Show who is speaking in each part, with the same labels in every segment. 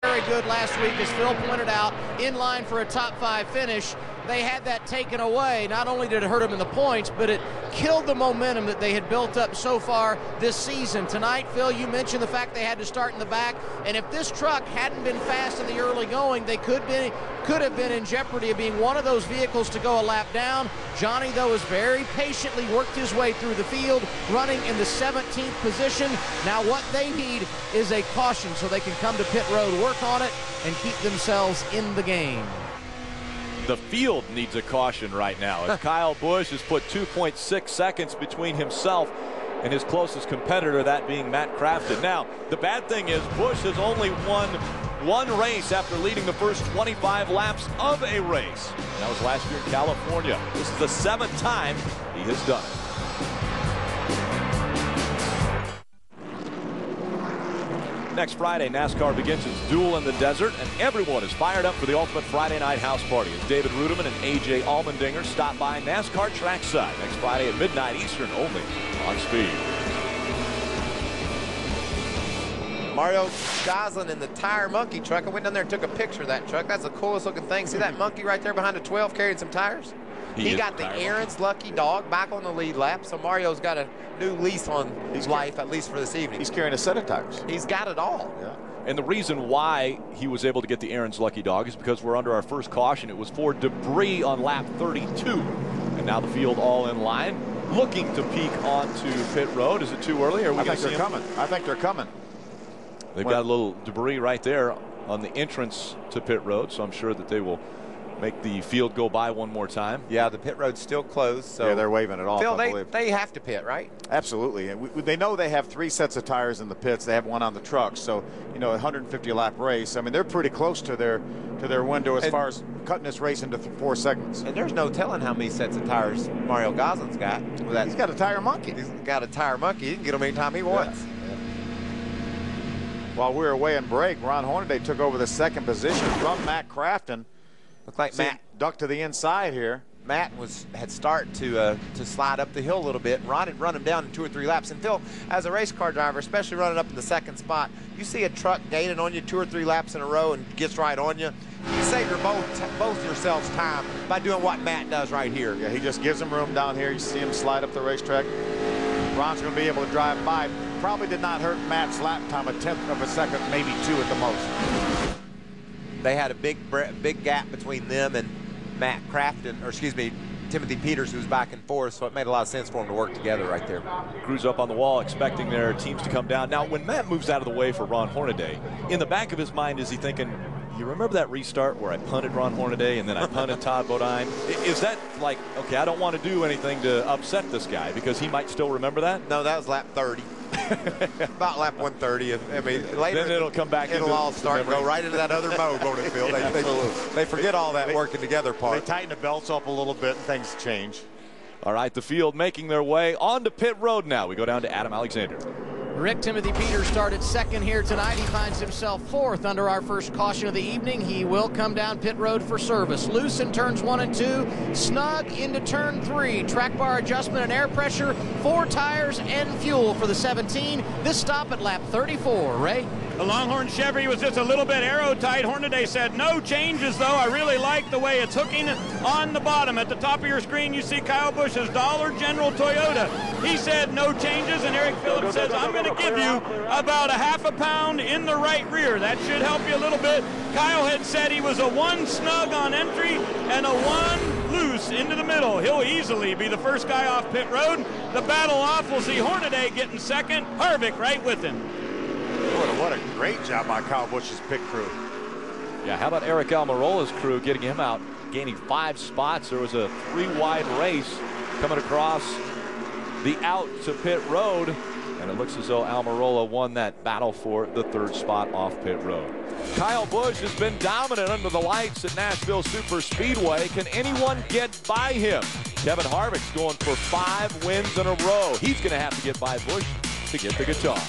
Speaker 1: Very good last week, as Phil pointed out, in line for a top 5 finish. They had that taken away. Not only did it hurt them in the points, but it killed the momentum that they had built up so far this season. Tonight, Phil, you mentioned the fact they had to start in the back, and if this truck hadn't been fast in the early going, they could have been in jeopardy of being one of those vehicles to go a lap down. Johnny, though, has very patiently worked his way through the field, running in the 17th position. Now what they need is a caution so they can come to pit road, work on it, and keep themselves in the game.
Speaker 2: The field needs a caution right now, as Kyle Busch has put 2.6 seconds between himself and his closest competitor, that being Matt Crafton. Now, the bad thing is Busch has only won one race after leading the first 25 laps of a race. That was last year in California. This is the 7th time he has done it. Next Friday, NASCAR begins its Duel in the Desert, and everyone is fired up for the ultimate Friday night house party as David Ruderman and A.J. Allmendinger stop by NASCAR trackside next Friday at midnight Eastern, only on Speed.
Speaker 3: Mario Goslin in the tire monkey truck. I went down there and took a picture of that truck. That's the coolest looking thing. See that monkey right there behind the 12 carrying some tires? He got the Aaron's lucky dog back on the lead lap, so Mario's got a new lease on his life, at least for this evening.
Speaker 4: He's carrying a set of tires.
Speaker 3: He's got it all.
Speaker 4: Yeah.
Speaker 2: And the reason why he was able to get the Aaron's lucky dog is because we're under our first caution. It was for debris on lap 32. And now the field all in line, looking to peek onto pit road. Is it too early? Or are we
Speaker 4: I think they're coming. I think they're coming.
Speaker 2: They've got a little debris right there on the entrance to pit road, so I'm sure that they will make the field go by one more time.
Speaker 3: Yeah, the pit road's still closed. So
Speaker 4: yeah, they're waving it off.
Speaker 3: Phil, they have to pit, right?
Speaker 4: Absolutely. And they know they have 3 sets of tires in the pits. They have one on the truck. So, you know, a 150-lap race. I mean, they're pretty close to their window as far as cutting this race into 4 segments.
Speaker 3: And there's no telling how many sets of tires Mario Goslin's got.
Speaker 4: He's got a tire monkey.
Speaker 3: He's got a tire monkey. He can get them anytime he wants.
Speaker 4: Yeah. While we were away in break, Ron Hornaday took over the 2nd position from Matt Crafton.
Speaker 3: Looked like Matt
Speaker 4: ducked to the inside here.
Speaker 3: Matt had started to slide up the hill a little bit. Ron had run him down in 2 or 3 laps. And Phil, as a race car driver, especially running up in the 2nd spot, you see a truck gaining on you 2 or 3 laps in a row and gets right on you. You save both yourselves time by doing what Matt does right here.
Speaker 4: Yeah, he just gives him room down here. You see him slide up the racetrack. Ron's going to be able to drive by. Probably did not hurt Matt's lap time, 1/10 of a second, maybe 2 at the most.
Speaker 3: They had a big gap between them and Matt Crafton, or excuse me, Timothy Peters, who's back and forth, so it made a lot of sense for them to work together right there.
Speaker 2: Crews up on the wall, expecting their teams to come down. Now, when Matt moves out of the way for Ron Hornaday, in the back of his mind, is he thinking, you remember that restart where I punted Ron Hornaday and then I punted Todd Bodine? Is that like, okay, I don't want to do anything to upset this guy because he might still remember that?
Speaker 3: No, that was lap 30. About lap 130. I mean, later
Speaker 2: then it'll come back.
Speaker 3: It'll all start and go right into that other mode, won't it, Phil? They forget all that working together part.
Speaker 4: They tighten the belts up a little bit and things change.
Speaker 2: All right, the field making their way onto pit road now. We go down to Adam Alexander.
Speaker 1: Rick Timothy Peters started 2nd here tonight. He finds himself 4th under our first caution of the evening. He will come down pit road for service. Loose in turns 1 and 2. Snug into turn 3. Track bar adjustment and air pressure. 4 tires and fuel for the 17. This stop at lap 34. Ray?
Speaker 5: The Longhorn Chevy was just a little bit aero-tight. Hornaday said no changes, though. I really like the way it's hooking on the bottom. At the top of your screen, you see Kyle Busch's Dollar General Toyota. He said no changes, and Eric Phillips says, I'm going to give you about a ½ a pound in the right rear. That should help you a little bit. Kyle had said he was a 1 snug on entry and a 1 loose into the middle. He'll easily be the first guy off pit road. The battle off, we'll see Hornaday getting 2nd, Harvick right with him.
Speaker 4: What a great job by Kyle Busch's pit crew.
Speaker 2: Yeah, how about Eric Almirola's crew getting him out, gaining 5 spots. There was a 3-wide race coming across the out to pit road, and it looks as though Almirola won that battle for the 3rd spot off pit road. Kyle Busch has been dominant under the lights at Nashville Superspeedway. Can anyone get by him? Kevin Harvick's going for 5 wins in a row. He's going to have to get by Busch to get the guitar.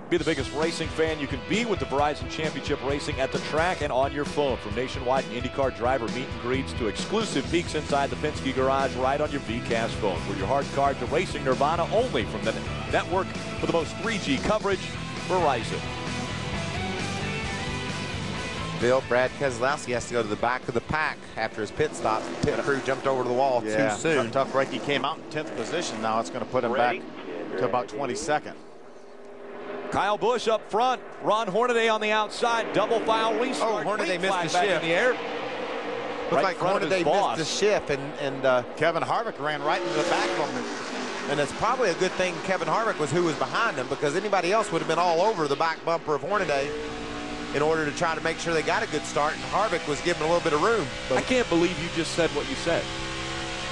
Speaker 2: Be the biggest racing fan you can be with the Verizon Championship Racing at the track and on your phone. From nationwide IndyCar driver meet and greets to exclusive peeks inside the Penske garage, right on your VCast phone. For your hard card to racing nirvana, only from the network for the most 3G coverage. Verizon.
Speaker 3: Bill, Brad Keselowski has to go to the back of the pack after his pit stop. Pit crew jumped over to the wall too soon.
Speaker 4: Tough break. He came out in 10th position. Now it's going to put him back to about 22nd.
Speaker 2: Kyle Busch up front. Ron Hornaday on the outside. Double file restart.
Speaker 3: Oh, Hornaday missed the
Speaker 2: back
Speaker 3: shift
Speaker 2: in the air.
Speaker 3: Looked like Hornaday missed the shift, and
Speaker 4: Kevin Harvick ran right into the back of him.
Speaker 3: And it's probably a good thing Kevin Harvick was who was behind him, because anybody else would have been all over the back bumper of Hornaday in order to try to make sure they got a good start, and Harvick was given a little bit of room.
Speaker 2: But I can't believe you just said what you said.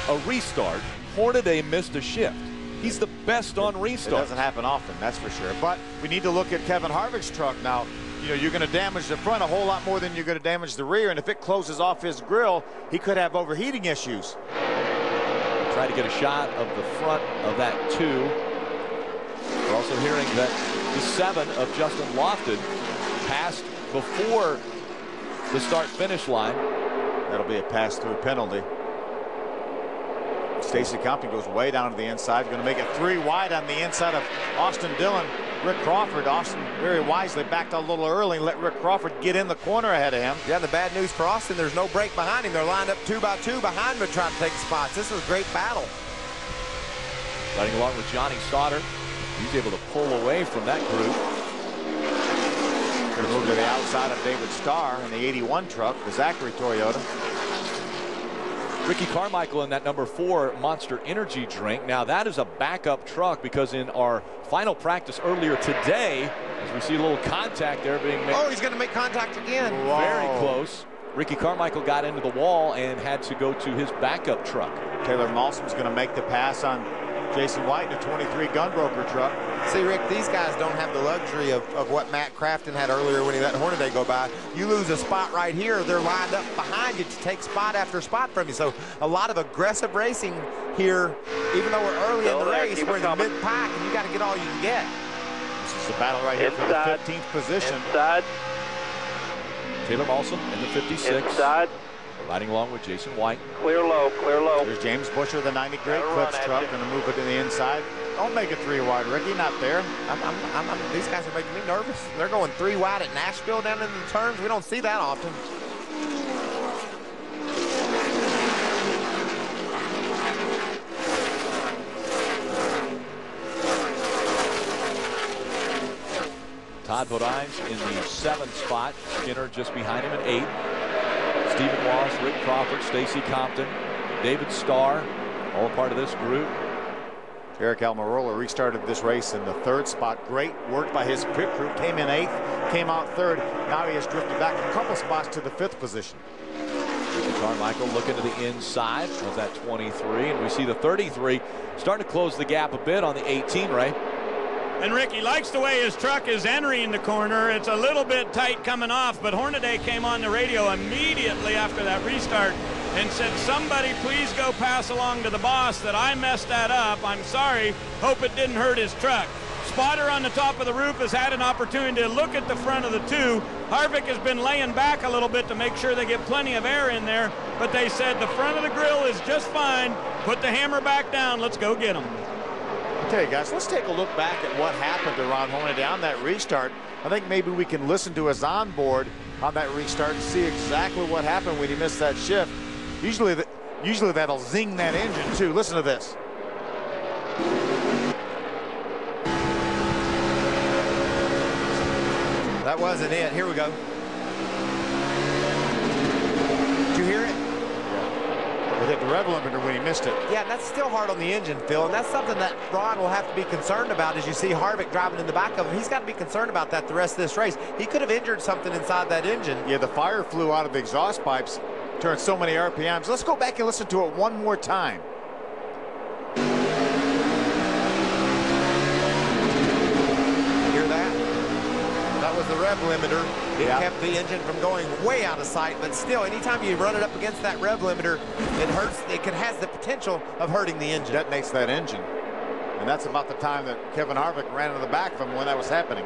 Speaker 2: A restart. Hornaday missed a shift. He's the best on restart.
Speaker 4: It doesn't happen often, that's for sure. But we need to look at Kevin Harvick's truck now. You know, you're going to damage the front a whole lot more than you're going to damage the rear, and if it closes off his grill, he could have overheating issues.
Speaker 2: Try to get a shot of the front of that 2. We're also hearing that the 7 of Justin Lofton passed before the start-finish line.
Speaker 4: That'll be a pass-through penalty. Stacey Compton goes way down to the inside. Going to make it 3 wide on the inside of Austin Dillon. Rick Crawford. Austin very wisely backed out a little early and let Rick Crawford get in the corner ahead of him.
Speaker 3: Yeah, the bad news for Austin, there's no break behind him. They're lined up 2 by 2 behind him to try to take spots. This is a great battle.
Speaker 2: Riding along with Johnny Sauter. He's able to pull away from that group.
Speaker 4: Going to move to the outside of David Starr in the 81 truck, the Zachary Toyota.
Speaker 2: Ricky Carmichael in that number 4 Monster Energy drink. Now that is a backup truck, because in our final practice earlier today, as we see a little contact there being made.
Speaker 3: Oh, he's going to make contact again.
Speaker 4: Whoa.
Speaker 2: Very close. Ricky Carmichael got into the wall and had to go to his backup truck.
Speaker 4: Taylor Malsom's going to make the pass on Jason White in a 23 Gunbroker truck.
Speaker 3: See, Rick, these guys don't have the luxury of what Matt Crafton had earlier when he let Hornaday go by. You lose a spot right here, they're lined up behind you to take spot after spot from you. So a lot of aggressive racing here, even though we're early in the race, we're in the mid-pack, and you got to get all you can get.
Speaker 4: This is the battle right here for the 15th position.
Speaker 6: Inside.
Speaker 2: Taylor Malsom in the 56.
Speaker 6: Inside.
Speaker 2: Riding along with Jason White.
Speaker 6: Clear low, clear low.
Speaker 4: There's James Busher, the 90 Great Clips truck, going to move it to the inside. Don't make it 3 wide, Ricky, not there.
Speaker 3: These guys are making me nervous. They're going 3 wide at Nashville down into the turns. We don't see that often.
Speaker 2: Todd Bodines in the 7th spot. Skinner just behind him at 8. Stephen Wallace, Rick Crawford, Stacey Compton, David Starr, all part of this group.
Speaker 4: Eric Almirola restarted this race in the 3rd spot. Great work by his pit crew. Came in 8th, came out 3rd. Now he has drifted back a couple spots to the 5th position.
Speaker 2: Carmichael looking to the inside of that 23, and we see the 33 starting to close the gap a bit on the 18, Ray.
Speaker 5: And Ricky likes the way his truck is entering the corner. It's a little bit tight coming off, but Hornaday came on the radio immediately after that restart and said, somebody please go pass along to the boss that I messed that up. I'm sorry. Hope it didn't hurt his truck. Spotter on the top of the roof has had an opportunity to look at the front of the 2. Harvick has been laying back a little bit to make sure they get plenty of air in there, but they said the front of the grill is just fine. Put the hammer back down. Let's go get them.
Speaker 4: Okay, guys, let's take a look back at what happened to Ron Hornaday on that restart. I think maybe we can listen to his onboard on that restart and see exactly what happened when he missed that shift. Usually that'll zing that engine too. Listen to this.
Speaker 3: That wasn't it. Here we go. Did you hear it?
Speaker 4: It hit the rev limiter when he missed it.
Speaker 3: Yeah, that's still hard on the engine, Phil, and that's something that Ron will have to be concerned about as you see Harvick driving in the back of him. He's got to be concerned about that the rest of this race. He could have injured something inside that engine.
Speaker 4: Yeah, the fire flew out of the exhaust pipes, turned so many RPMs. Let's go back and listen to it one more time.
Speaker 3: Hear that? That was the rev limiter. It kept the engine from going way out of sight, but still, anytime you run it up against that rev limiter, it hurts. It has the potential of hurting the engine.
Speaker 4: Detonates that engine. And that's about the time that Kevin Harvick ran in the back of him when that was happening.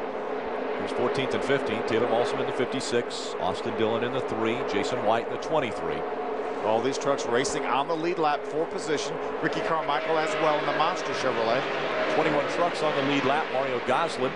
Speaker 2: Here's 14th and 15th. Taylor Malsom in the 56. Austin Dillon in the 3. Jason White in the 23.
Speaker 4: All these trucks racing on the lead lap for position. Ricky Carmichael as well in the Monster Chevrolet.
Speaker 2: 21 trucks on the lead lap. Mario Goslin